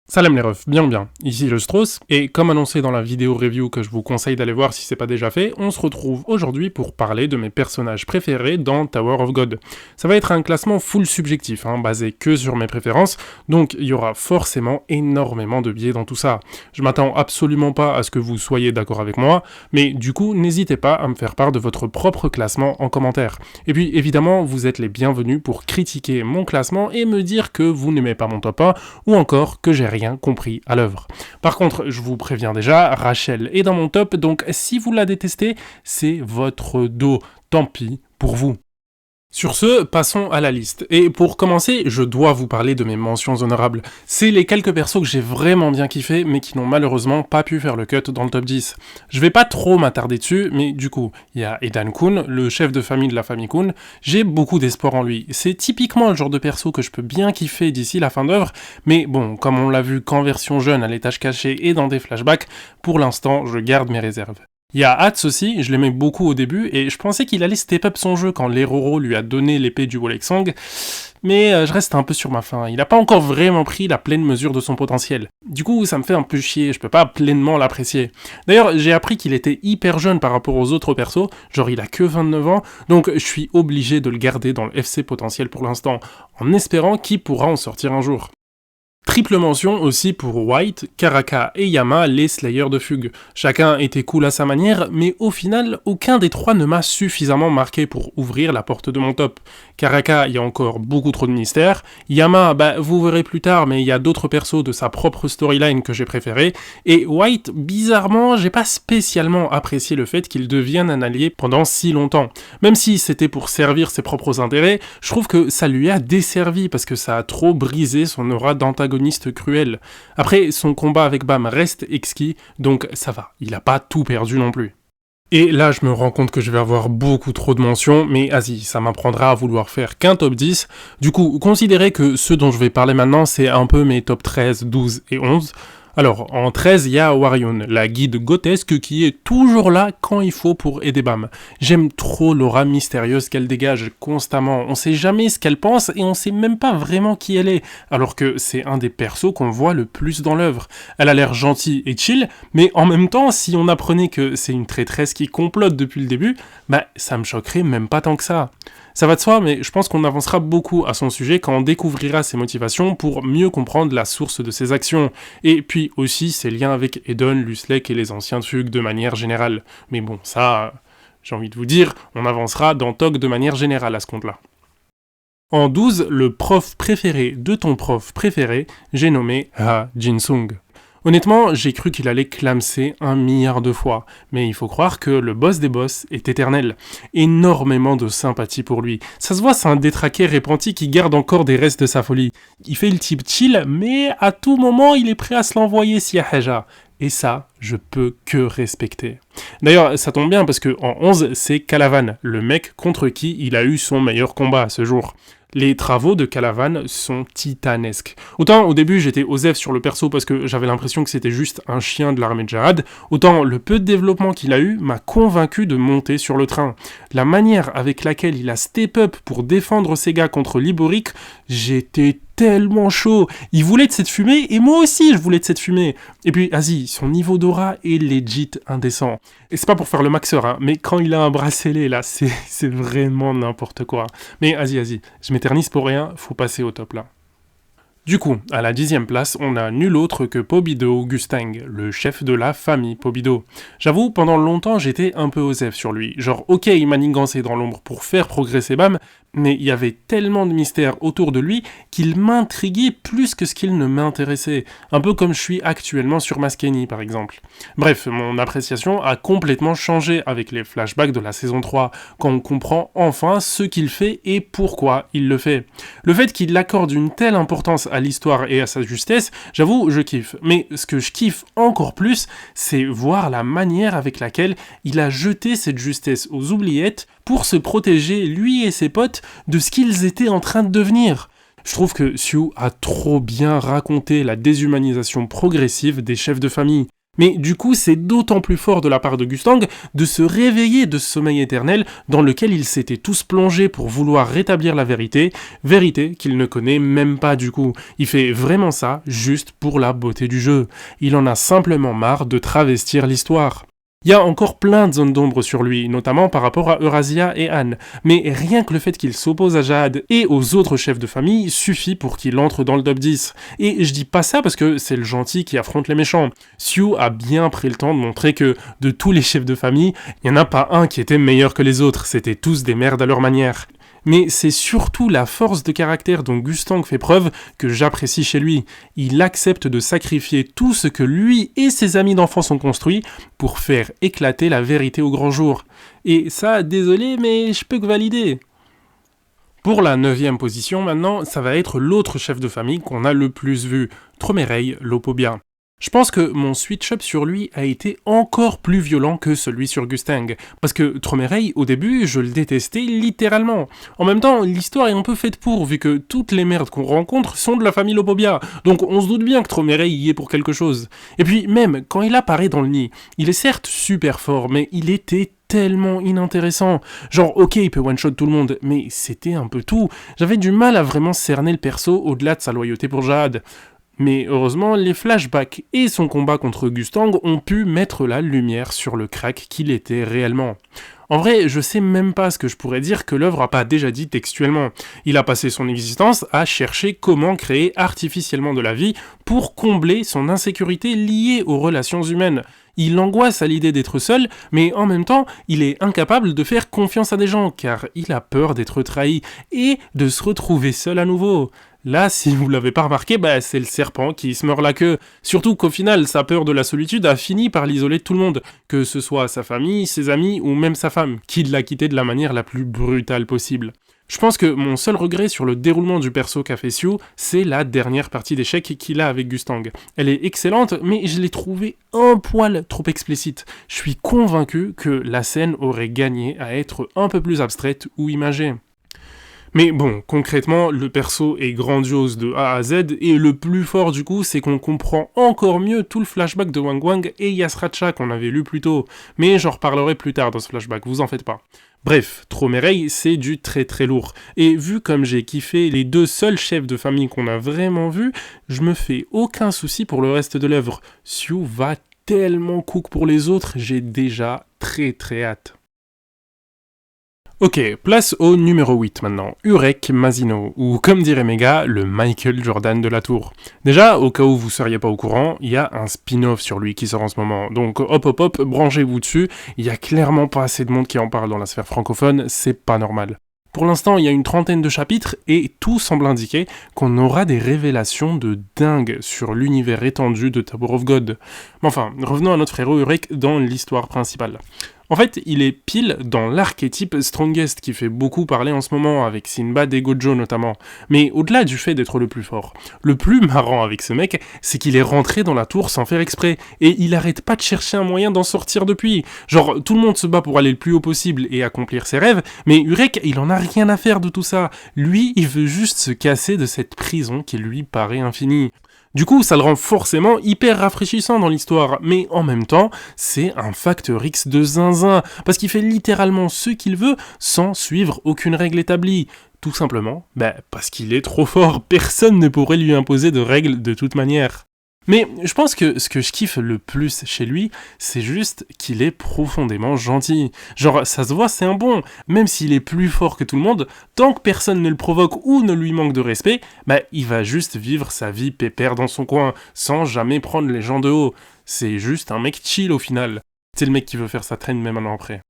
Salam les refs, bien, ici le Strauss, et comme annoncé dans la vidéo review que je vous conseille d'aller voir si c'est pas déjà fait, on se retrouve aujourd'hui pour parler de mes personnages préférés dans Tower of God. Ça va être un classement full subjectif, basé que sur mes préférences, donc il y aura forcément énormément de biais dans tout ça. Je m'attends absolument pas à ce que vous soyez d'accord avec moi, mais du coup n'hésitez pas à me faire part de votre propre classement en commentaire. Et puis évidemment, vous êtes les bienvenus pour critiquer mon classement et me dire que vous n'aimez pas mon top 1, ou encore que j'ai rien compris à l'œuvre. Par contre, je vous préviens déjà, Rachel est dans mon top, donc si vous la détestez, c'est votre dos. Tant pis pour vous. Sur ce, passons à la liste. Et pour commencer, je dois vous parler de mes mentions honorables. C'est les quelques persos que j'ai vraiment bien kiffé, mais qui n'ont malheureusement pas pu faire le cut dans le top 10. Je vais pas trop m'attarder dessus, mais du coup, il y a Edan Kun, le chef de famille de la famille Kun. J'ai beaucoup d'espoir en lui. C'est typiquement le genre de perso que je peux bien kiffer d'ici la fin d'œuvre, mais bon, comme on l'a vu qu'en version jeune à l'étage caché et dans des flashbacks, pour l'instant, je garde mes réserves. Il y a Hats aussi, je l'aimais beaucoup au début, et je pensais qu'il allait step up son jeu quand l'Eroro lui a donné l'épée du Wolexang, mais je reste un peu sur ma faim, il n'a pas encore vraiment pris la pleine mesure de son potentiel. Du coup, ça me fait un peu chier, je peux pas pleinement l'apprécier. D'ailleurs, j'ai appris qu'il était hyper jeune par rapport aux autres persos, genre il a que 29 ans, donc je suis obligé de le garder dans le FC potentiel pour l'instant, en espérant qu'il pourra en sortir un jour. Triple mention aussi pour White, Karaka et Yama, les Slayers de Fugue. Chacun était cool à sa manière, mais au final, aucun des trois ne m'a suffisamment marqué pour ouvrir la porte de mon top. Karaka, il y a encore beaucoup trop de mystères. Yama, vous verrez plus tard, mais il y a d'autres persos de sa propre storyline que j'ai préféré. Et White, bizarrement, j'ai pas spécialement apprécié le fait qu'il devienne un allié pendant si longtemps. Même si c'était pour servir ses propres intérêts, je trouve que ça lui a desservi parce que ça a trop brisé son aura d'antagoniste cruel. Après, son combat avec Bam reste exquis, donc ça va, il a pas tout perdu non plus. Et là, je me rends compte que je vais avoir beaucoup trop de mentions, mais vas-y, ça m'apprendra à vouloir faire qu'un top 10. Du coup, considérez que ceux dont je vais parler maintenant, c'est un peu mes top 13, 12 et 11. Alors, en 13, il y a Warion, la guide grotesque qui est toujours là quand il faut pour aider Bam. J'aime trop l'aura mystérieuse qu'elle dégage constamment, on sait jamais ce qu'elle pense et on sait même pas vraiment qui elle est, alors que c'est un des persos qu'on voit le plus dans l'œuvre. Elle a l'air gentille et chill, mais en même temps, si on apprenait que c'est une traîtresse qui complote depuis le début, ça me choquerait même pas tant que ça. Ça va de soi, mais je pense qu'on avancera beaucoup à son sujet quand on découvrira ses motivations pour mieux comprendre la source de ses actions, et puis aussi ses liens avec Edon, Luslek et les anciens de Fugue de manière générale. Mais bon, ça, j'ai envie de vous dire, on avancera dans TOG de manière générale à ce compte-là. En 12, le prof préféré de ton prof préféré, j'ai nommé Ha Jin-sung. Honnêtement, j'ai cru qu'il allait clamser 1 milliard de fois, mais il faut croire que le boss des boss est éternel. Énormément de sympathie pour lui. Ça se voit, c'est un détraqué repenti qui garde encore des restes de sa folie. Il fait le type chill, mais à tout moment, il est prêt à se l'envoyer si Haja. Et ça, je peux que respecter. D'ailleurs, ça tombe bien parce que en 11, c'est Calavan, le mec contre qui il a eu son meilleur combat à ce jour. Les travaux de Calavan sont titanesques. Autant au début j'étais osef sur le perso parce que j'avais l'impression que c'était juste un chien de l'armée de Jarad, autant le peu de développement qu'il a eu m'a convaincu de monter sur le train. La manière avec laquelle il a step up pour défendre ses gars contre Liboric, j'étais tellement chaud. Il voulait de cette fumée et moi aussi je voulais de cette fumée. Et puis, vas-y, son niveau d'aura est legit indécent. Et c'est pas pour faire le maxeur, mais quand il a un bracelet là, c'est vraiment n'importe quoi. Mais vas-y, je m'éternise pour rien, faut passer au top là. Du coup, à la 10e place, on a nul autre que Pobido Gustang, le chef de la famille Pobido. J'avoue, pendant longtemps, j'étais un peu osef sur lui. Genre, ok, il manigançait dans l'ombre pour faire progresser Bam, mais il y avait tellement de mystères autour de lui qu'il m'intriguait plus que ce qu'il ne m'intéressait. Un peu comme je suis actuellement sur Masqueni, par exemple. Bref, mon appréciation a complètement changé avec les flashbacks de la saison 3, quand on comprend enfin ce qu'il fait et pourquoi il le fait. Le fait qu'il accorde une telle importance à l'histoire et à sa justesse, j'avoue, je kiffe. Mais ce que je kiffe encore plus, c'est voir la manière avec laquelle il a jeté cette justesse aux oubliettes pour se protéger, lui et ses potes, de ce qu'ils étaient en train de devenir. Je trouve que Siu a trop bien raconté la déshumanisation progressive des chefs de famille. Mais du coup, c'est d'autant plus fort de la part de Gustang de se réveiller de ce sommeil éternel dans lequel ils s'étaient tous plongés pour vouloir rétablir la vérité, vérité qu'il ne connaît même pas du coup. Il fait vraiment ça juste pour la beauté du jeu. Il en a simplement marre de travestir l'histoire. Il y a encore plein de zones d'ombre sur lui, notamment par rapport à Eurasia et Anne, mais rien que le fait qu'il s'oppose à Jade et aux autres chefs de famille suffit pour qu'il entre dans le top 10. Et je dis pas ça parce que c'est le gentil qui affronte les méchants. Xiu a bien pris le temps de montrer que, de tous les chefs de famille, il n'y en a pas un qui était meilleur que les autres, c'était tous des merdes à leur manière. Mais c'est surtout la force de caractère dont Gustang fait preuve que j'apprécie chez lui. Il accepte de sacrifier tout ce que lui et ses amis d'enfance ont construit pour faire éclater la vérité au grand jour. Et ça, désolé, mais je peux que valider. Pour la 9e position maintenant, ça va être l'autre chef de famille qu'on a le plus vu, Tromerei Lopobia. Je pense que mon switch-up sur lui a été encore plus violent que celui sur Gustang, parce que Tromerei, au début, je le détestais littéralement. En même temps, l'histoire est un peu faite pour, vu que toutes les merdes qu'on rencontre sont de la famille Lopobia, donc on se doute bien que Tromerei y est pour quelque chose. Et puis même, quand il apparaît dans le nid, il est certes super fort, mais il était tellement inintéressant. Genre, ok, il peut one-shot tout le monde, mais c'était un peu tout. J'avais du mal à vraiment cerner le perso au-delà de sa loyauté pour Jade. Mais heureusement, les flashbacks et son combat contre Gustang ont pu mettre la lumière sur le crack qu'il était réellement. En vrai, je sais même pas ce que je pourrais dire que l'œuvre a pas déjà dit textuellement. Il a passé son existence à chercher comment créer artificiellement de la vie pour combler son insécurité liée aux relations humaines. Il angoisse à l'idée d'être seul, mais en même temps, il est incapable de faire confiance à des gens, car il a peur d'être trahi et de se retrouver seul à nouveau. Là, si vous l'avez pas remarqué, c'est le serpent qui se mord la queue. Surtout qu'au final, sa peur de la solitude a fini par l'isoler de tout le monde, que ce soit sa famille, ses amis ou même sa femme, qui l'a quitté de la manière la plus brutale possible. Je pense que mon seul regret sur le déroulement du perso qu'a fait Xiu, c'est la dernière partie d'échecs qu'il a avec Gustang. Elle est excellente, mais je l'ai trouvée un poil trop explicite. Je suis convaincu que la scène aurait gagné à être un peu plus abstraite ou imagée. Mais bon, concrètement, le perso est grandiose de A à Z, et le plus fort du coup, c'est qu'on comprend encore mieux tout le flashback de Wang Wang et Yasracha qu'on avait lu plus tôt. Mais j'en reparlerai plus tard dans ce flashback, vous en faites pas. Bref, Tromerei, c'est du très très lourd. Et vu comme j'ai kiffé les deux seuls chefs de famille qu'on a vraiment vus, je me fais aucun souci pour le reste de l'œuvre. Xiu va tellement cook pour les autres, j'ai déjà très très hâte. Ok, place au numéro 8 maintenant, Urek Masino, ou comme dirait Mega, le Michael Jordan de la tour. Déjà, au cas où vous seriez pas au courant, il y a un spin-off sur lui qui sort en ce moment, donc hop, branchez-vous dessus, il y a clairement pas assez de monde qui en parle dans la sphère francophone, c'est pas normal. Pour l'instant, il y a une trentaine de chapitres, et tout semble indiquer qu'on aura des révélations de dingue sur l'univers étendu de Tower of God. Mais enfin, revenons à notre héros Urek dans l'histoire principale. En fait, il est pile dans l'archétype Strongest qui fait beaucoup parler en ce moment, avec Sinbad et Gojo notamment. Mais au-delà du fait d'être le plus fort, le plus marrant avec ce mec, c'est qu'il est rentré dans la tour sans faire exprès, et il arrête pas de chercher un moyen d'en sortir depuis. Genre, tout le monde se bat pour aller le plus haut possible et accomplir ses rêves, mais Urek, il en a rien à faire de tout ça. Lui, il veut juste se casser de cette prison qui lui paraît infinie. Du coup, ça le rend forcément hyper rafraîchissant dans l'histoire, mais en même temps, c'est un facteur X de zinzin, parce qu'il fait littéralement ce qu'il veut sans suivre aucune règle établie. Tout simplement, parce qu'il est trop fort, personne ne pourrait lui imposer de règles de toute manière. Mais je pense que ce que je kiffe le plus chez lui, c'est juste qu'il est profondément gentil. Genre, ça se voit, c'est un bon. Même s'il est plus fort que tout le monde, tant que personne ne le provoque ou ne lui manque de respect, il va juste vivre sa vie pépère dans son coin, sans jamais prendre les gens de haut. C'est juste un mec chill au final. C'est le mec qui veut faire sa traîne même un an après.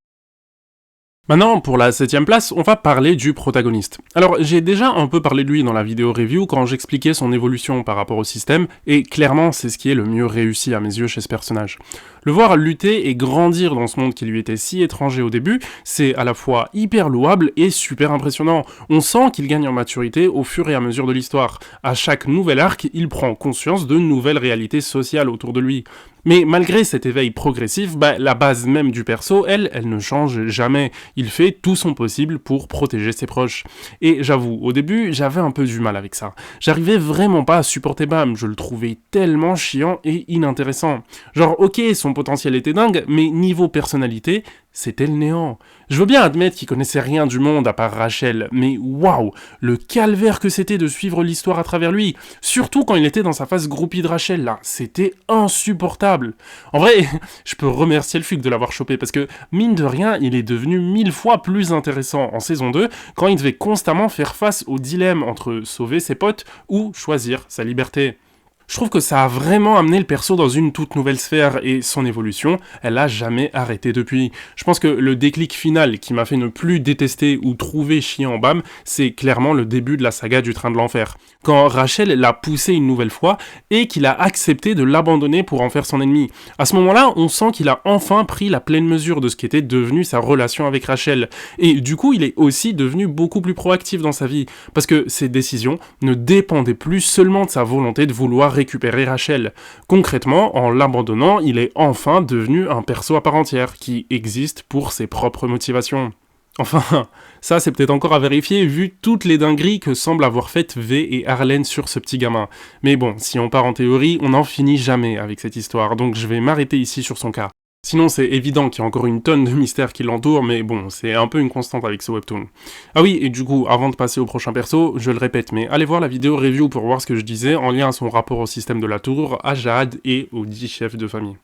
Maintenant, pour la 7ème place, on va parler du protagoniste. Alors, j'ai déjà un peu parlé de lui dans la vidéo review quand j'expliquais son évolution par rapport au système, et clairement, c'est ce qui est le mieux réussi à mes yeux chez ce personnage. Le voir lutter et grandir dans ce monde qui lui était si étranger au début, c'est à la fois hyper louable et super impressionnant. On sent qu'il gagne en maturité au fur et à mesure de l'histoire. À chaque nouvel arc, il prend conscience de nouvelles réalités sociales autour de lui. Mais malgré cet éveil progressif, la base même du perso, elle ne change jamais. Il fait tout son possible pour protéger ses proches. Et j'avoue, au début, j'avais un peu du mal avec ça. J'arrivais vraiment pas à supporter Bam, je le trouvais tellement chiant et inintéressant. Genre, ok, son potentiel était dingue, mais niveau personnalité, c'était le néant. Je veux bien admettre qu'il connaissait rien du monde à part Rachel, mais waouh, le calvaire que c'était de suivre l'histoire à travers lui, surtout quand il était dans sa phase groupie de Rachel là, c'était insupportable. En vrai, je peux remercier le FUC de l'avoir chopé parce que, mine de rien, il est devenu 1000 fois plus intéressant en saison 2 quand il devait constamment faire face au dilemme entre sauver ses potes ou choisir sa liberté. Je trouve que ça a vraiment amené le perso dans une toute nouvelle sphère et son évolution, elle a jamais arrêté depuis. Je pense que le déclic final qui m'a fait ne plus détester ou trouver chiant Bam, c'est clairement le début de la saga du train de l'enfer. Quand Rachel l'a poussé une nouvelle fois et qu'il a accepté de l'abandonner pour en faire son ennemi. À ce moment-là, on sent qu'il a enfin pris la pleine mesure de ce qu'était devenu sa relation avec Rachel. Et du coup, il est aussi devenu beaucoup plus proactif dans sa vie, parce que ses décisions ne dépendaient plus seulement de sa volonté de vouloir récupérer Rachel. Concrètement, en l'abandonnant, il est enfin devenu un perso à part entière, qui existe pour ses propres motivations. Enfin, ça c'est peut-être encore à vérifier vu toutes les dingueries que semblent avoir faites V et Harlan sur ce petit gamin. Mais bon, si on part en théorie, on n'en finit jamais avec cette histoire, donc je vais m'arrêter ici sur son cas. Sinon c'est évident qu'il y a encore une tonne de mystères qui l'entourent, mais bon, c'est un peu une constante avec ce webtoon. Ah oui, et du coup, avant de passer au prochain perso, je le répète, mais allez voir la vidéo review pour voir ce que je disais en lien à son rapport au système de la tour, à Jade et aux 10 chefs de famille.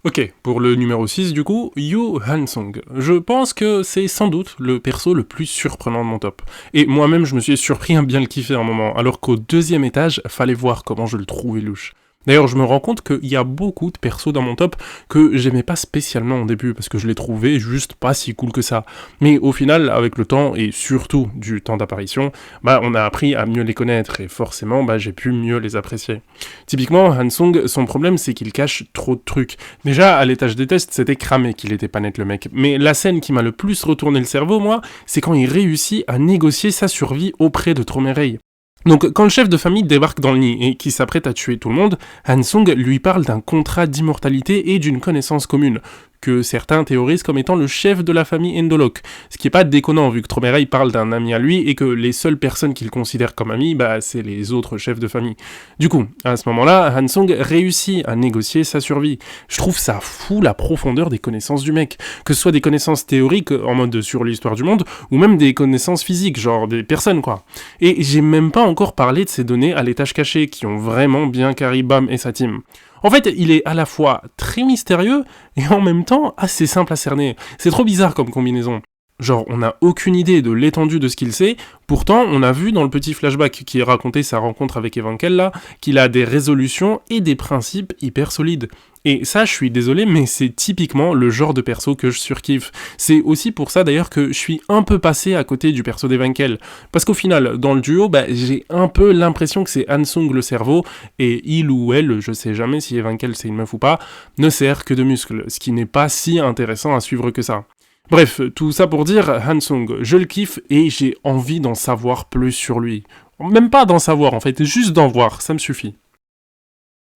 Ok, pour le numéro 6 du coup, Yoo Han-sung. Je pense que c'est sans doute le perso le plus surprenant de mon top. Et moi-même je me suis surpris à bien le kiffer un moment, alors qu'au deuxième étage, fallait voir comment je le trouvais louche. D'ailleurs, je me rends compte qu'il y a beaucoup de persos dans mon top que j'aimais pas spécialement au début, parce que je les trouvais juste pas si cool que ça. Mais au final, avec le temps, et surtout du temps d'apparition, on a appris à mieux les connaître, et forcément, j'ai pu mieux les apprécier. Typiquement, Han-sung, son problème, c'est qu'il cache trop de trucs. Déjà, à l'étage des tests, c'était cramé qu'il était pas net le mec. Mais la scène qui m'a le plus retourné le cerveau, moi, c'est quand il réussit à négocier sa survie auprès de Tromerei. Donc, quand le chef de famille débarque dans le nid et qui s'apprête à tuer tout le monde, Han-sung lui parle d'un contrat d'immortalité et d'une connaissance commune, que certains théorisent comme étant le chef de la famille Endolok, ce qui est pas déconnant vu que Tromerei parle d'un ami à lui et que les seules personnes qu'il considère comme amis, c'est les autres chefs de famille. Du coup, à ce moment-là, Han-sung réussit à négocier sa survie. Je trouve ça fou la profondeur des connaissances du mec, que ce soit des connaissances théoriques en mode sur l'histoire du monde, ou même des connaissances physiques, genre des personnes quoi. Et j'ai même pas encore parlé de ces données à l'étage caché, qui ont vraiment bien carry Bam et sa team. En fait, il est à la fois très mystérieux et en même temps assez simple à cerner. C'est trop bizarre comme combinaison. Genre, on n'a aucune idée de l'étendue de ce qu'il sait, pourtant on a vu dans le petit flashback qui racontait sa rencontre avec Evankel là, qu'il a des résolutions et des principes hyper solides. Et ça, je suis désolé, mais c'est typiquement le genre de perso que je surkiffe. C'est aussi pour ça d'ailleurs que je suis un peu passé à côté du perso d'Evankel. Parce qu'au final, dans le duo, j'ai un peu l'impression que c'est Han-sung le cerveau, et il ou elle, je sais jamais si Evankel c'est une meuf ou pas, ne sert que de muscles, ce qui n'est pas si intéressant à suivre que ça. Bref, tout ça pour dire, Han-sung, je le kiffe et j'ai envie d'en savoir plus sur lui. Même pas d'en savoir en fait, juste d'en voir, ça me suffit.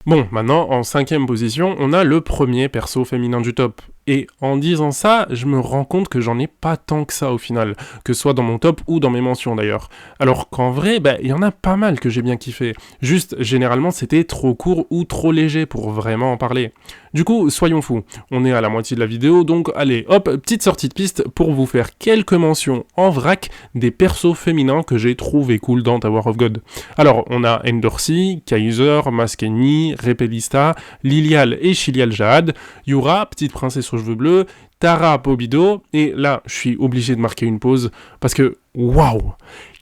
Bon, maintenant, en 5ème position, on a le premier perso féminin du top. Et en disant ça, je me rends compte que j'en ai pas tant que ça au final, que ce soit dans mon top ou dans mes mentions d'ailleurs. Alors qu'en vrai, il y en a pas mal que j'ai bien kiffé. Juste, généralement, c'était trop court ou trop léger pour vraiment en parler. Du coup, soyons fous, on est à la moitié de la vidéo, donc allez, hop, petite sortie de piste pour vous faire quelques mentions en vrac des persos féminins que j'ai trouvé cool dans Tower of God. Alors, on a Endorsi, Kaiser, Maskeni, Repelista, Lilial et Shilial Jahad, Yura, petite princesse aux cheveux bleus, Tara Pobido, et là, je suis obligé de marquer une pause, parce que, waouh,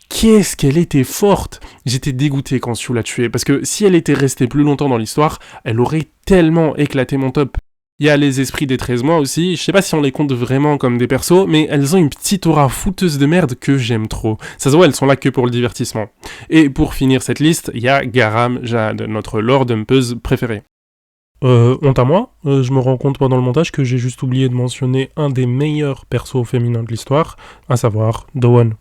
qu'est-ce qu'elle était forte! J'étais dégoûté quand Xiu l'a tuée, parce que si elle était restée plus longtemps dans l'histoire, elle aurait tellement éclaté mon top. Il y a les esprits des 13 mois aussi, je sais pas si on les compte vraiment comme des persos, mais elles ont une petite aura fouteuse de merde que j'aime trop. Ça se voit, elles sont là que pour le divertissement. Et pour finir cette liste, il y a Garam Jahad, notre lore dumpeuse préférée. Honte à moi, je me rends compte pendant le montage que j'ai juste oublié de mentionner un des meilleurs persos féminins de l'histoire, à savoir Dawon.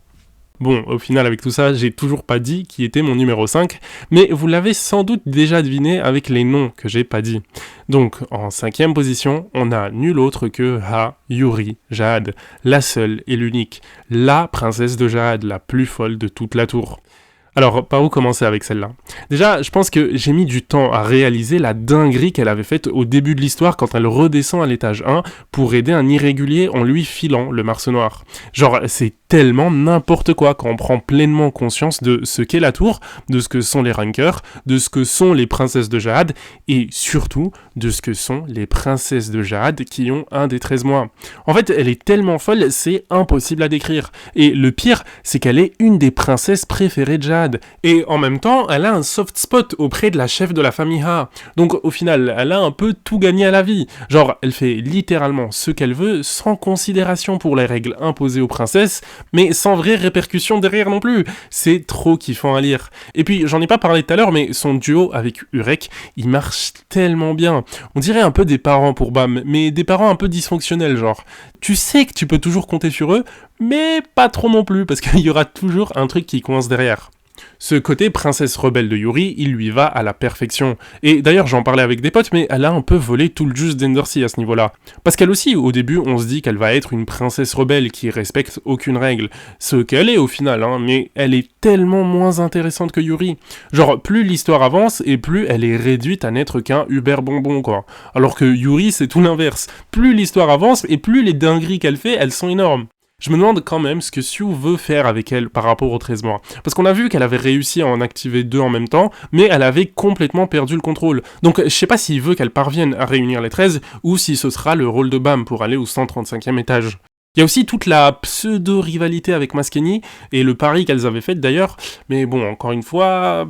Bon, au final, avec tout ça, j'ai toujours pas dit qui était mon numéro 5, mais vous l'avez sans doute déjà deviné avec les noms que j'ai pas dit. Donc, en 5e position, on a nul autre que Yuri Jade, la seule et l'unique, la princesse de Jade, la plus folle de toute la tour. Alors, par où commencer avec celle-là? Déjà, je pense que j'ai mis du temps à réaliser la dinguerie qu'elle avait faite au début de l'histoire quand elle redescend à l'étage 1 pour aider un irrégulier en lui filant le Mars Noir. Genre, c'est tellement n'importe quoi quand on prend pleinement conscience de ce qu'est la tour, de ce que sont les rankers, de ce que sont les princesses de Jade, et surtout de ce que sont les princesses de Jade qui ont un des 13 mois. En fait, elle est tellement folle, c'est impossible à décrire. Et le pire, c'est qu'elle est une des princesses préférées de Jade. Et en même temps, elle a un soft spot auprès de la chef de la famille Ha. Donc au final, elle a un peu tout gagné à la vie. Genre, elle fait littéralement ce qu'elle veut, sans considération pour les règles imposées aux princesses, mais sans vraie répercussion derrière non plus. C'est trop kiffant à lire. Et puis, j'en ai pas parlé tout à l'heure, mais son duo avec Urek, il marche tellement bien. On dirait un peu des parents pour Bam, mais des parents un peu dysfonctionnels, genre. Tu sais que tu peux toujours compter sur eux, mais pas trop non plus, parce qu'il y aura toujours un truc qui coince derrière. Ce côté princesse rebelle de Yuri, il lui va à la perfection. Et d'ailleurs, j'en parlais avec des potes, mais elle a un peu volé tout le jus d'Endercy à ce niveau-là. Parce qu'elle aussi, au début, on se dit qu'elle va être une princesse rebelle qui respecte aucune règle. Ce qu'elle est au final, mais elle est tellement moins intéressante que Yuri. Genre, plus l'histoire avance, et plus elle est réduite à n'être qu'un Uber bonbon, quoi. Alors que Yuri, c'est tout l'inverse. Plus l'histoire avance, et plus les dingueries qu'elle fait, elles sont énormes. Je me demande quand même ce que Xiu veut faire avec elle par rapport aux 13 mois. Parce qu'on a vu qu'elle avait réussi à en activer 2 en même temps, mais elle avait complètement perdu le contrôle. Donc je sais pas s'il veut qu'elle parvienne à réunir les 13, ou si ce sera le rôle de Bam pour aller au 135e étage. Il y a aussi toute la pseudo-rivalité avec Masqueni, et le pari qu'elles avaient fait d'ailleurs, mais bon, encore une fois,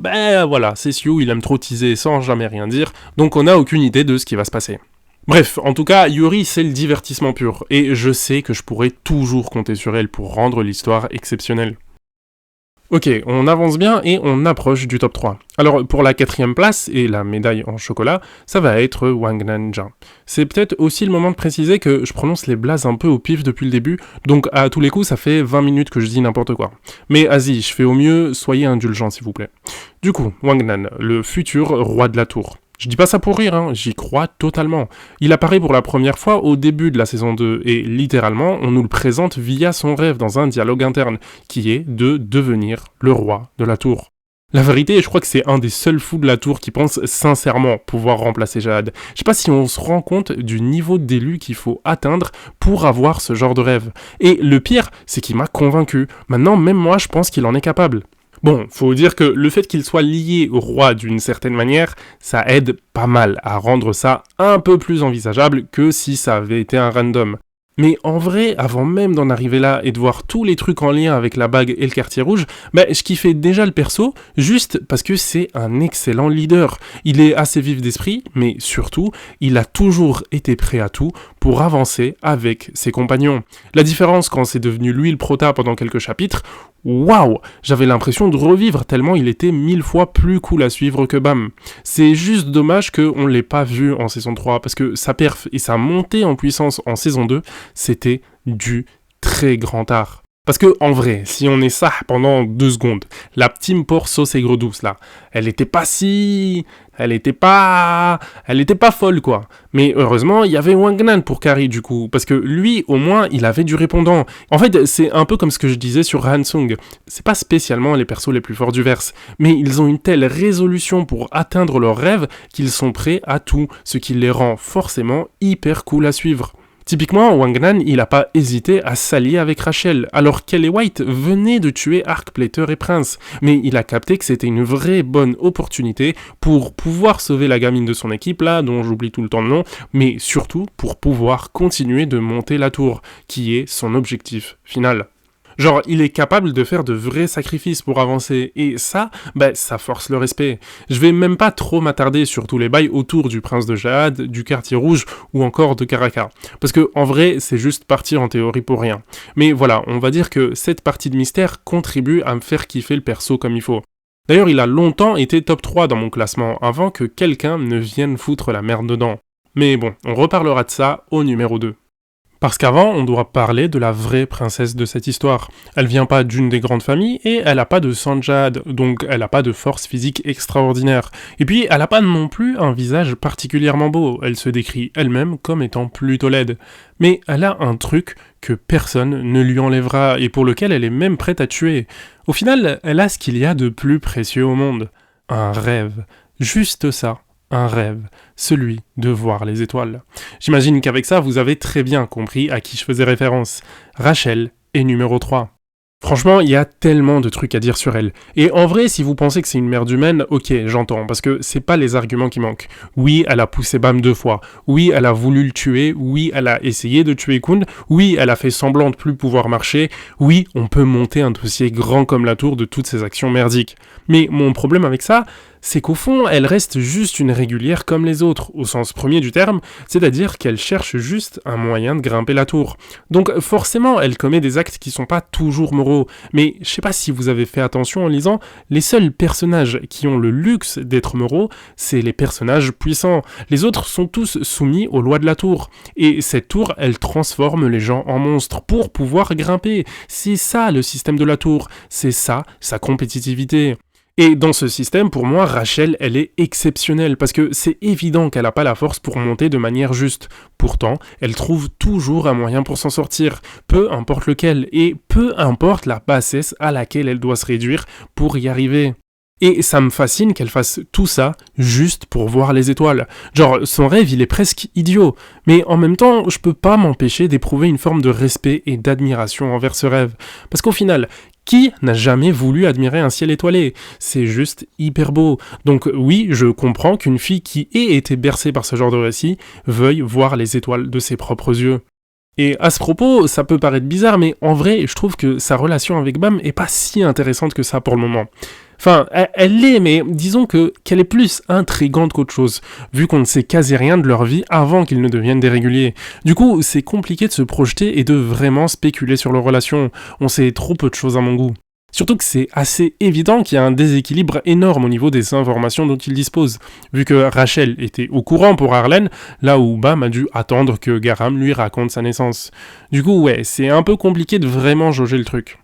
voilà, c'est Xiu, il aime trop teaser sans jamais rien dire, donc on n'a aucune idée de ce qui va se passer. Bref, en tout cas, Yuri c'est le divertissement pur, et je sais que je pourrais toujours compter sur elle pour rendre l'histoire exceptionnelle. Ok, on avance bien et on approche du top 3. Alors pour la 4ème place et la médaille en chocolat, ça va être Wang Nanja. C'est peut-être aussi le moment de préciser que je prononce les blazes un peu au pif depuis le début, donc à tous les coups ça fait 20 minutes que je dis n'importe quoi. Mais vas-y, je fais au mieux, soyez indulgents s'il vous plaît. Du coup, Wang Nan, le futur roi de la tour. Je dis pas ça pour rire, j'y crois totalement. Il apparaît pour la première fois au début de la saison 2, et littéralement, on nous le présente via son rêve dans un dialogue interne, qui est de devenir le roi de la tour. La vérité, je crois que c'est un des seuls fous de la tour qui pense sincèrement pouvoir remplacer Jade. Je sais pas si on se rend compte du niveau d'élu qu'il faut atteindre pour avoir ce genre de rêve. Et le pire, c'est qu'il m'a convaincu. Maintenant, même moi, je pense qu'il en est capable. Bon, faut dire que le fait qu'il soit lié au roi d'une certaine manière, ça aide pas mal à rendre ça un peu plus envisageable que si ça avait été un random. Mais en vrai, avant même d'en arriver là et de voir tous les trucs en lien avec la bague et le quartier rouge, je kiffais déjà le perso, juste parce que c'est un excellent leader. Il est assez vif d'esprit, mais surtout, il a toujours été prêt à tout pour avancer avec ses compagnons. La différence quand c'est devenu lui le prota pendant quelques chapitres, waouh, j'avais l'impression de revivre tellement il était 1000 fois plus cool à suivre que Bam. C'est juste dommage qu'on l'ait pas vu en saison 3, parce que sa perf et sa montée en puissance en saison 2, c'était du très grand art. Parce que, en vrai, si on est ça pendant 2 secondes, la team pour sauce aigre douce, là, elle était pas folle, quoi. Mais heureusement, il y avait Wang Nan pour carry, du coup, parce que lui, au moins, il avait du répondant. En fait, c'est un peu comme ce que je disais sur Hansung. C'est pas spécialement les persos les plus forts du verse, mais ils ont une telle résolution pour atteindre leurs rêves qu'ils sont prêts à tout, ce qui les rend forcément hyper cool à suivre. Typiquement, Wang Nan, il a pas hésité à s'allier avec Rachel, alors qu'elle et White venaient de tuer Arc, Plater et Prince, mais il a capté que c'était une vraie bonne opportunité pour pouvoir sauver la gamine de son équipe, là, dont j'oublie tout le temps le nom, mais surtout pour pouvoir continuer de monter la tour, qui est son objectif final. Genre, il est capable de faire de vrais sacrifices pour avancer, et ça, ça force le respect. Je vais même pas trop m'attarder sur tous les bails autour du prince de Jade, du quartier rouge, ou encore de Karaka. Parce que, en vrai, c'est juste partir en théorie pour rien. Mais voilà, on va dire que cette partie de mystère contribue à me faire kiffer le perso comme il faut. D'ailleurs, il a longtemps été top 3 dans mon classement, avant que quelqu'un ne vienne foutre la merde dedans. Mais bon, on reparlera de ça au numéro 2. Parce qu'avant, on doit parler de la vraie princesse de cette histoire. Elle vient pas d'une des grandes familles et elle a pas de sang de jade, donc elle a pas de force physique extraordinaire. Et puis, elle a pas non plus un visage particulièrement beau, elle se décrit elle-même comme étant plutôt laide. Mais elle a un truc que personne ne lui enlèvera et pour lequel elle est même prête à tuer. Au final, elle a ce qu'il y a de plus précieux au monde. Un rêve. Juste ça. Un rêve, celui de voir les étoiles. J'imagine qu'avec ça, vous avez très bien compris à qui je faisais référence. Rachel est numéro 3. Franchement, il y a tellement de trucs à dire sur elle. Et en vrai, si vous pensez que c'est une merde humaine, ok, j'entends, parce que c'est pas les arguments qui manquent. Oui, elle a poussé Bam 2 fois. Oui, elle a voulu le tuer. Oui, elle a essayé de tuer Khund. Oui, elle a fait semblant de plus pouvoir marcher. Oui, on peut monter un dossier grand comme la tour de toutes ces actions merdiques. Mais mon problème avec ça, c'est qu'au fond, elle reste juste une régulière comme les autres, au sens premier du terme, c'est-à-dire qu'elle cherche juste un moyen de grimper la tour. Donc forcément, elle commet des actes qui sont pas toujours moraux, mais je sais pas si vous avez fait attention en lisant, les seuls personnages qui ont le luxe d'être moraux, c'est les personnages puissants. Les autres sont tous soumis aux lois de la tour. Et cette tour, elle transforme les gens en monstres pour pouvoir grimper. C'est ça le système de la tour, c'est ça sa compétitivité. Et dans ce système, pour moi, Rachel, elle est exceptionnelle, parce que c'est évident qu'elle n'a pas la force pour monter de manière juste. Pourtant, elle trouve toujours un moyen pour s'en sortir, peu importe lequel, et peu importe la bassesse à laquelle elle doit se réduire pour y arriver. Et ça me fascine qu'elle fasse tout ça juste pour voir les étoiles. Genre, son rêve, il est presque idiot. Mais en même temps, je peux pas m'empêcher d'éprouver une forme de respect et d'admiration envers ce rêve. Parce qu'au final, qui n'a jamais voulu admirer un ciel étoilé? C'est juste hyper beau. Donc oui, je comprends qu'une fille qui ait été bercée par ce genre de récit veuille voir les étoiles de ses propres yeux. Et à ce propos, ça peut paraître bizarre, mais en vrai, je trouve que sa relation avec Bam est pas si intéressante que ça pour le moment. Enfin, elle l'est, mais disons qu'elle est plus intrigante qu'autre chose, vu qu'on ne sait quasi rien de leur vie avant qu'ils ne deviennent des réguliers. Du coup, c'est compliqué de se projeter et de vraiment spéculer sur leur relation. On sait trop peu de choses à mon goût. Surtout que c'est assez évident qu'il y a un déséquilibre énorme au niveau des informations dont ils disposent, vu que Rachel était au courant pour Arlen, là où Bam a dû attendre que Garam lui raconte sa naissance. Du coup, ouais, c'est un peu compliqué de vraiment jauger le truc.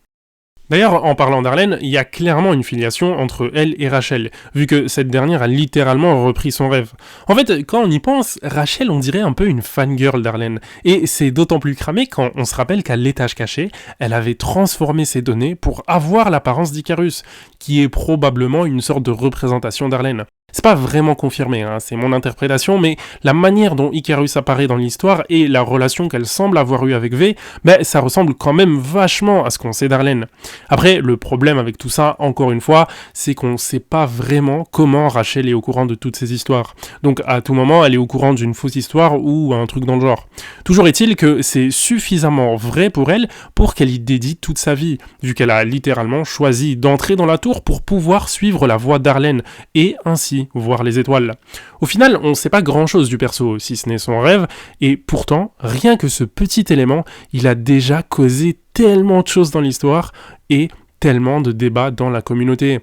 D'ailleurs, en parlant d'Arlen, il y a clairement une filiation entre elle et Rachel, vu que cette dernière a littéralement repris son rêve. En fait, quand on y pense, Rachel on dirait un peu une fangirl d'Arlen, et c'est d'autant plus cramé quand on se rappelle qu'à l'étage caché, elle avait transformé ses données pour avoir l'apparence d'Icarus, qui est probablement une sorte de représentation d'Arlen. C'est pas vraiment confirmé, hein, c'est mon interprétation, mais la manière dont Icarus apparaît dans l'histoire et la relation qu'elle semble avoir eue avec V, ça ressemble quand même vachement à ce qu'on sait d'Arlen. Après, le problème avec tout ça, encore une fois, c'est qu'on sait pas vraiment comment Rachel est au courant de toutes ces histoires. Donc à tout moment, elle est au courant d'une fausse histoire ou un truc dans le genre. Toujours est-il que c'est suffisamment vrai pour elle pour qu'elle y dédie toute sa vie, vu qu'elle a littéralement choisi d'entrer dans la tour pour pouvoir suivre la voie d'Arlen, et ainsi voir les étoiles. Au final, on sait pas grand chose du perso, si ce n'est son rêve, et pourtant, rien que ce petit élément, il a déjà causé tellement de choses dans l'histoire, et tellement de débats dans la communauté.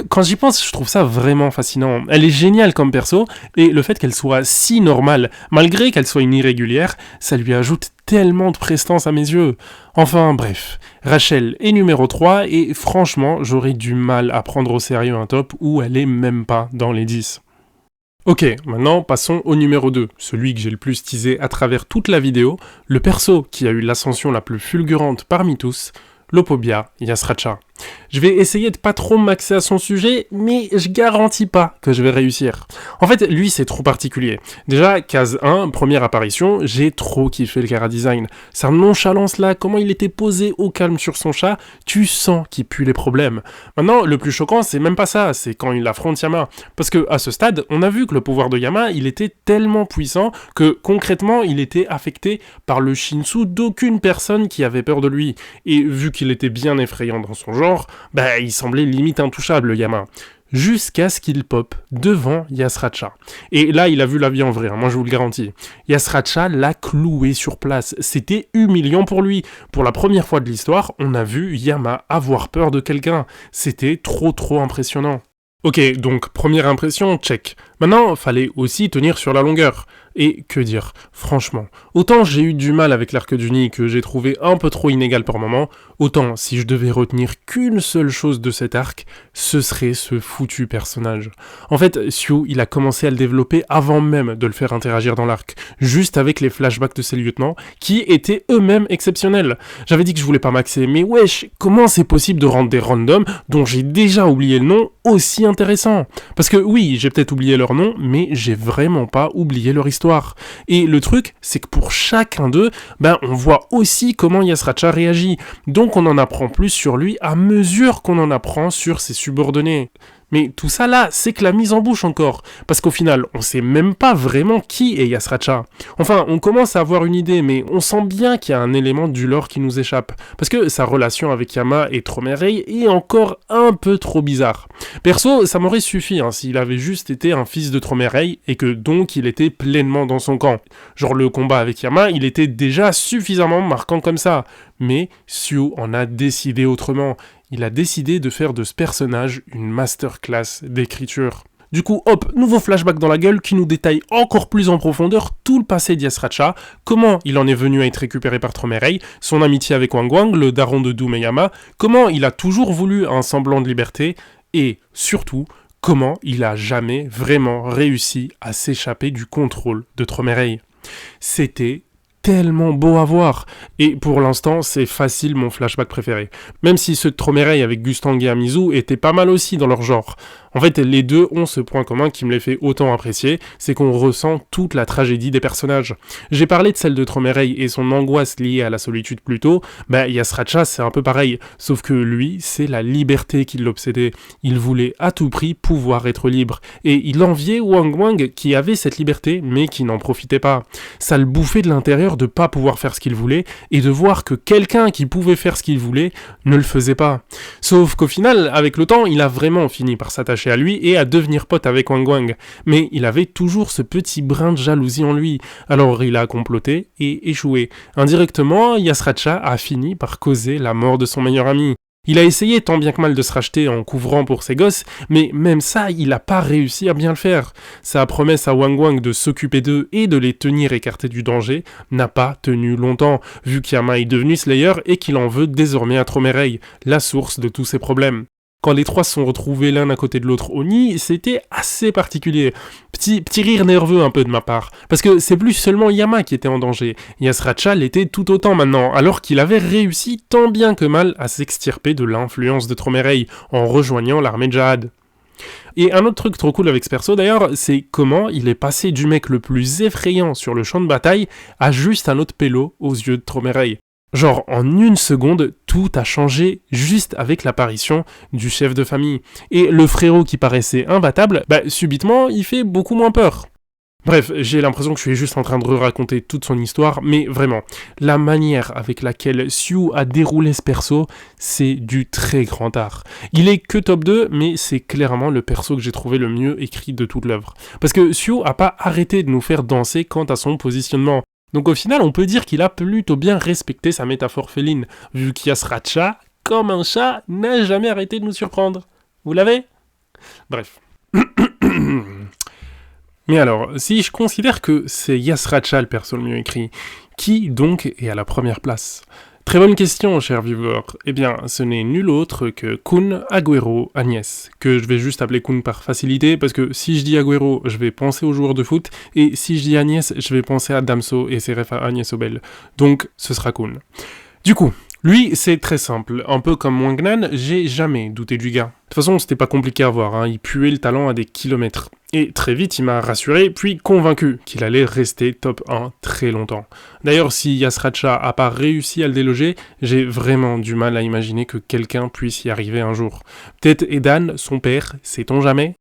Quand j'y pense, je trouve ça vraiment fascinant. Elle est géniale comme perso, et le fait qu'elle soit si normale, malgré qu'elle soit une irrégulière, ça lui ajoute tellement de prestance à mes yeux. Enfin bref, Rachel est numéro 3, et franchement, j'aurais du mal à prendre au sérieux un top où elle est même pas dans les 10. Ok, maintenant passons au numéro 2, celui que j'ai le plus teasé à travers toute la vidéo, le perso qui a eu l'ascension la plus fulgurante parmi tous, Lopobia Yasracha. Je vais essayer de pas trop maxer à son sujet, mais je garantis pas que je vais réussir. En fait, lui, c'est trop particulier. Déjà, case 1, première apparition, j'ai trop kiffé le chara-design. Sa nonchalance là, comment il était posé au calme sur son chat, tu sens qu'il pue les problèmes. Maintenant, le plus choquant, c'est même pas ça, c'est quand il affronte Yama. Parce que à ce stade, on a vu que le pouvoir de Yama, il était tellement puissant que concrètement, il était affecté par le Shinsu d'aucune personne qui avait peur de lui. Et vu qu'il était bien effrayant dans son genre, il semblait limite intouchable, Yama. Jusqu'à ce qu'il pop devant Yasracha. Et là, il a vu la vie en vrai, hein, moi je vous le garantis. Yasracha l'a cloué sur place. C'était humiliant pour lui. Pour la première fois de l'histoire, on a vu Yama avoir peur de quelqu'un. C'était trop impressionnant. Ok, donc première impression, check. Maintenant, fallait aussi tenir sur la longueur. Et que dire, franchement, autant j'ai eu du mal avec l'arc du Nid que j'ai trouvé un peu trop inégal par moment, autant si je devais retenir qu'une seule chose de cet arc, ce serait ce foutu personnage. En fait, Sue, il a commencé à le développer avant même de le faire interagir dans l'arc, juste avec les flashbacks de ses lieutenants, qui étaient eux-mêmes exceptionnels. J'avais dit que je voulais pas maxer, mais wesh, comment c'est possible de rendre des randoms, dont j'ai déjà oublié le nom, aussi intéressants? Parce que oui, j'ai peut-être oublié leur nom, mais j'ai vraiment pas oublié leur histoire. Et le truc, c'est que pour chacun d'eux, on voit aussi comment Yasracha réagit. Donc on en apprend plus sur lui à mesure qu'on en apprend sur ses subordonnés. Mais tout ça là, c'est que la mise en bouche encore. Parce qu'au final, on sait même pas vraiment qui est Yasracha. Enfin, on commence à avoir une idée, mais on sent bien qu'il y a un élément du lore qui nous échappe. Parce que sa relation avec Yama et Tromerei est encore un peu trop bizarre. Perso, ça m'aurait suffi s'il avait juste été un fils de Tromerei et que donc il était pleinement dans son camp. Genre le combat avec Yama, il était déjà suffisamment marquant comme ça. Mais Sue en a décidé autrement. Il a décidé de faire de ce personnage une masterclass d'écriture. Du coup, hop, nouveau flashback dans la gueule qui nous détaille encore plus en profondeur tout le passé d'Yasracha, comment il en est venu à être récupéré par Tromerei, son amitié avec Wang Wang, le daron de Doom et Yama, comment il a toujours voulu un semblant de liberté, et surtout, comment il a jamais vraiment réussi à s'échapper du contrôle de Tromerei. C'était tellement beau à voir, et pour l'instant c'est facile mon flashback préféré, même si ceux de Tromerei avec Gustang et Amizu étaient pas mal aussi dans leur genre. En fait les deux ont ce point commun qui me les fait autant apprécier, c'est qu'on ressent toute la tragédie des personnages. J'ai parlé de celle de Tromerei et son angoisse liée à la solitude plus tôt, Yasracha c'est un peu pareil, sauf que lui c'est la liberté qui l'obsédait, il voulait à tout prix pouvoir être libre, et il enviait Wang Wang qui avait cette liberté mais qui n'en profitait pas. Ça le bouffait de l'intérieur de pas pouvoir faire ce qu'il voulait et de voir que quelqu'un qui pouvait faire ce qu'il voulait ne le faisait pas. Sauf qu'au final, avec le temps, il a vraiment fini par s'attacher à lui et à devenir pote avec Wang Wang. Mais il avait toujours ce petit brin de jalousie en lui. Alors il a comploté et échoué. Indirectement, Yasracha a fini par causer la mort de son meilleur ami. Il a essayé tant bien que mal de se racheter en couvrant pour ses gosses, mais même ça, il n'a pas réussi à bien le faire. Sa promesse à Wang Wang de s'occuper d'eux et de les tenir écartés du danger n'a pas tenu longtemps, vu qu'Yama est devenu Slayer et qu'il en veut désormais à Tromerei, la source de tous ses problèmes. Quand les trois se sont retrouvés l'un à côté de l'autre au nid, c'était assez particulier. Petit rire nerveux un peu de ma part. Parce que c'est plus seulement Yama qui était en danger. Yasracha l'était tout autant maintenant, alors qu'il avait réussi tant bien que mal à s'extirper de l'influence de Tromerei, en rejoignant l'armée de Jahad. Et un autre truc trop cool avec ce perso d'ailleurs, c'est comment il est passé du mec le plus effrayant sur le champ de bataille à juste un autre pélo aux yeux de Tromerei. Genre, en une seconde, tout a changé juste avec l'apparition du chef de famille. Et le frérot qui paraissait imbattable, subitement, il fait beaucoup moins peur. Bref, j'ai l'impression que je suis juste en train de raconter toute son histoire, mais vraiment, la manière avec laquelle Sue a déroulé ce perso, c'est du très grand art. Il est que top 2, mais c'est clairement le perso que j'ai trouvé le mieux écrit de toute l'œuvre. Parce que Sue a pas arrêté de nous faire danser quant à son positionnement. Donc au final, on peut dire qu'il a plutôt bien respecté sa métaphore féline, vu qu'Yasracha, comme un chat, n'a jamais arrêté de nous surprendre. Vous l'avez ? Bref. Mais alors, si je considère que c'est Yasracha le perso le mieux écrit, qui donc est à la première place ? Très bonne question, cher viewer. Eh bien, ce n'est nul autre que Kun Agüero Agnès, que je vais juste appeler Kun par facilité, parce que si je dis Agüero, je vais penser aux joueurs de foot, et si je dis Agnès, je vais penser à Damso et ses refs à Agnès Obel. Donc, ce sera Kun. Du coup, lui, c'est très simple. Un peu comme Wangnan, j'ai jamais douté du gars. De toute façon, c'était pas compliqué à voir, il puait le talent à des kilomètres. Et très vite, il m'a rassuré, puis convaincu qu'il allait rester top 1 très longtemps. D'ailleurs, si Yasracha a pas réussi à le déloger, j'ai vraiment du mal à imaginer que quelqu'un puisse y arriver un jour. Peut-être Edan, son père, sait-on jamais ?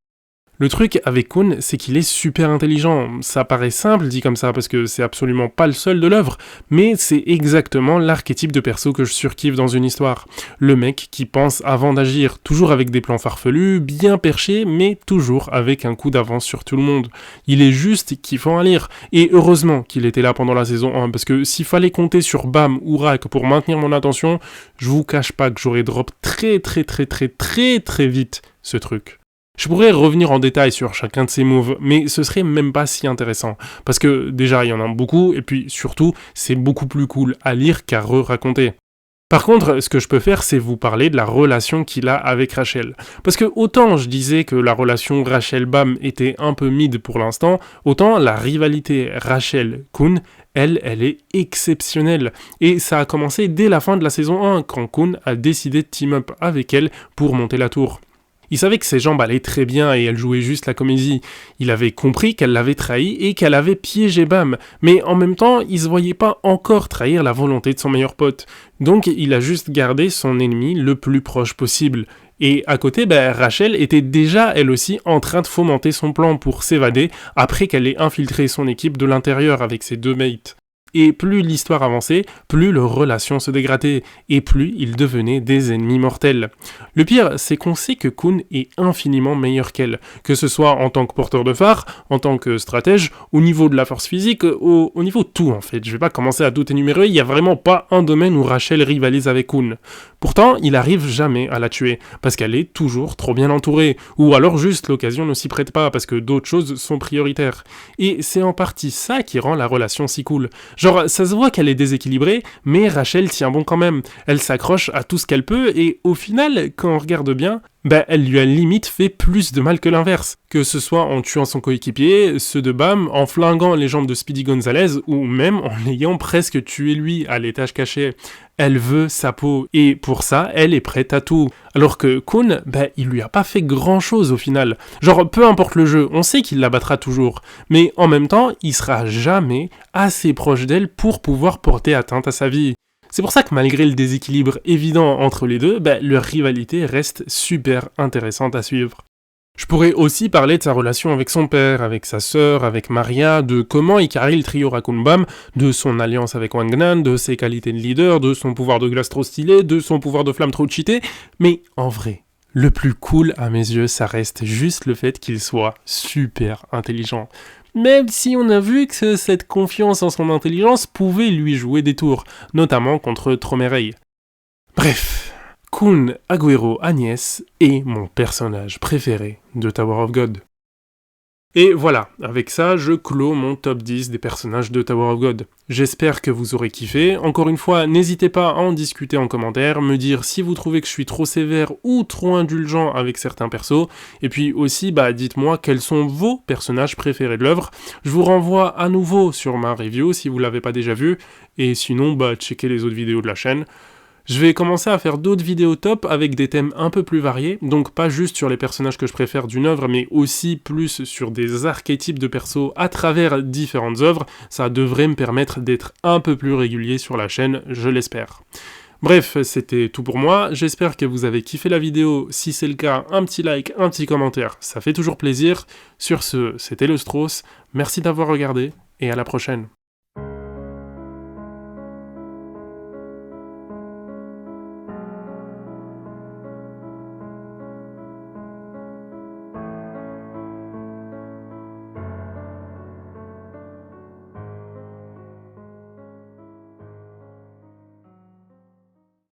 Le truc avec Kun, c'est qu'il est super intelligent. Ça paraît simple dit comme ça parce que c'est absolument pas le seul de l'œuvre, mais c'est exactement l'archétype de perso que je surkiffe dans une histoire. Le mec qui pense avant d'agir, toujours avec des plans farfelus, bien perchés, mais toujours avec un coup d'avance sur tout le monde. Il est juste kiffant à lire, et heureusement qu'il était là pendant la saison 1, parce que s'il fallait compter sur Bam ou Rak pour maintenir mon attention, je vous cache pas que j'aurais drop très vite ce truc. Je pourrais revenir en détail sur chacun de ces moves, mais ce serait même pas si intéressant. Parce que déjà, il y en a beaucoup, et puis surtout, c'est beaucoup plus cool à lire qu'à re-raconter. Par contre, ce que je peux faire, c'est vous parler de la relation qu'il a avec Rachel. Parce que autant je disais que la relation Rachel-Bam était un peu mid pour l'instant, autant la rivalité Rachel-Kun, elle est exceptionnelle. Et ça a commencé dès la fin de la saison 1, quand Kun a décidé de team up avec elle pour monter la tour. Il savait que ses jambes allaient très bien et elle jouait juste la comédie. Il avait compris qu'elle l'avait trahi et qu'elle avait piégé Bam, mais en même temps, il se voyait pas encore trahir la volonté de son meilleur pote. Donc il a juste gardé son ennemi le plus proche possible. Et à côté, Rachel était déjà elle aussi en train de fomenter son plan pour s'évader après qu'elle ait infiltré son équipe de l'intérieur avec ses deux mates. Et plus l'histoire avançait, plus leurs relations se dégradaient, et plus ils devenaient des ennemis mortels. Le pire, c'est qu'on sait que Kun est infiniment meilleur qu'elle, que ce soit en tant que porteur de phare, en tant que stratège, au niveau de la force physique, au niveau de tout en fait. Je vais pas commencer à tout énumérer, il y a vraiment pas un domaine où Rachel rivalise avec Kun. Pourtant, il arrive jamais à la tuer, parce qu'elle est toujours trop bien entourée, ou alors juste l'occasion ne s'y prête pas, parce que d'autres choses sont prioritaires. Et c'est en partie ça qui rend la relation si cool. Genre, ça se voit qu'elle est déséquilibrée, mais Rachel tient bon quand même. Elle s'accroche à tout ce qu'elle peut, et au final, quand on regarde bien, elle lui a limite fait plus de mal que l'inverse. Que ce soit en tuant son coéquipier, ceux de Bam, en flinguant les jambes de Speedy Gonzalez, ou même en l'ayant presque tué lui à l'étage caché. Elle veut sa peau, et pour ça, elle est prête à tout. Alors que Kun, il lui a pas fait grand chose au final. Genre, peu importe le jeu, on sait qu'il la battra toujours. Mais en même temps, il sera jamais assez proche d'elle pour pouvoir porter atteinte à sa vie. C'est pour ça que malgré le déséquilibre évident entre les deux, leur rivalité reste super intéressante à suivre. Je pourrais aussi parler de sa relation avec son père, avec sa sœur, avec Maria, de comment il carry le trio Raccoon Bam, de son alliance avec Wang Nan, de ses qualités de leader, de son pouvoir de glace trop stylé, de son pouvoir de flamme trop cheaté, mais en vrai, le plus cool à mes yeux, ça reste juste le fait qu'il soit super intelligent. Même si on a vu que cette confiance en son intelligence pouvait lui jouer des tours, notamment contre Tromerei. Bref, Kun Agüero Agnès est mon personnage préféré de Tower of God. Et voilà, avec ça, je clôt mon top 10 des personnages de Tower of God. J'espère que vous aurez kiffé. Encore une fois, n'hésitez pas à en discuter en commentaire, me dire si vous trouvez que je suis trop sévère ou trop indulgent avec certains persos. Et puis aussi, dites-moi quels sont vos personnages préférés de l'œuvre. Je vous renvoie à nouveau sur ma review si vous l'avez pas déjà vu. Et sinon, checkez les autres vidéos de la chaîne. Je vais commencer à faire d'autres vidéos top avec des thèmes un peu plus variés, donc pas juste sur les personnages que je préfère d'une œuvre, mais aussi plus sur des archétypes de persos à travers différentes œuvres. Ça devrait me permettre d'être un peu plus régulier sur la chaîne, je l'espère. Bref, c'était tout pour moi, j'espère que vous avez kiffé la vidéo. Si c'est le cas, un petit like, un petit commentaire, ça fait toujours plaisir. Sur ce, c'était le Strauss, merci d'avoir regardé, et à la prochaine.